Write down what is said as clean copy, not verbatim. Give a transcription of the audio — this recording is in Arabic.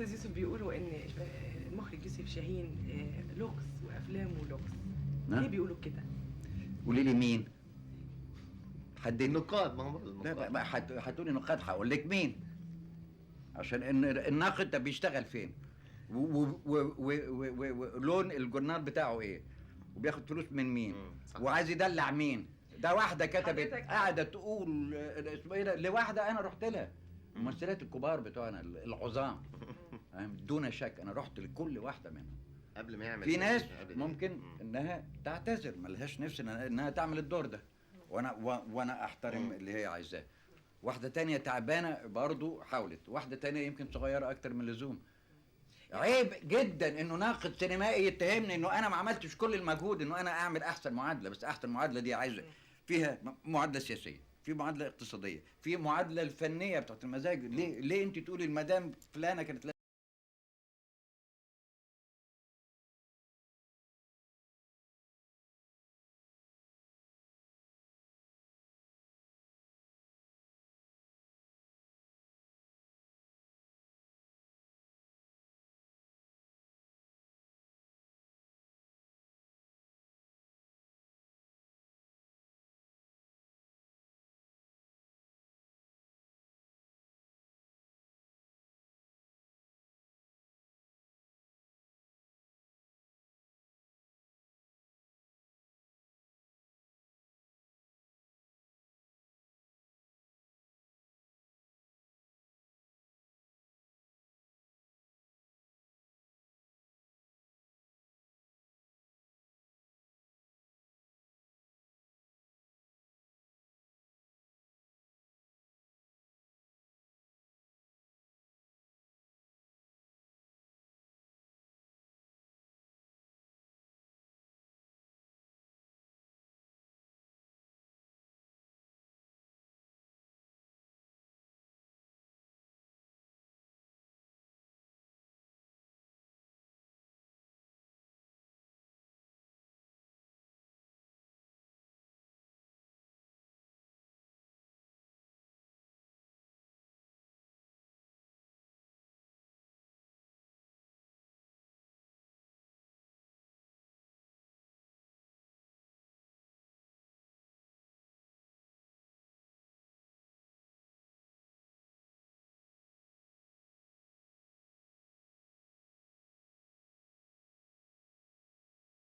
استاذ يوسف بيقولوا ان المخرج يوسف شاهين لغز وافلامه لغز. ليه بيقولوا كده؟ قولي لي مين؟ حد النقاد، ما هم لا هتقولي نقاد، هقول لك مين؟ عشان ان الناقد ده بيشتغل فين؟ ولون الجورنال بتاعه ايه؟ وبياخد فلوس من مين؟ وعايز يدلع مين؟ ده واحده كتبت قاعده تقول اسمه ايه ده لواحده انا رحت لها، الممثلات الكبار بتوعنا العظام دون شك انا رحت لكل واحده منهم قبل ما يعمل. في ناس ممكن انها تعتذر ملهاش نفس انها تعمل الدور ده، وانا احترم اللي هي عايزاه. واحده تانية تعبانه برضو حاولت، واحده تانية يمكن صغيره اكتر من اللزوم. عيب جدا انه ناقد سينمائي يتهمني انه انا ما عملتش كل المجهود انه انا اعمل احسن معادله، بس احسن معادله دي عايزه فيها معادله سياسيه، في معادله اقتصاديه، في معادله الفنيه بتاعت المزاج. ليه انت تقولي المدام فلانه كانت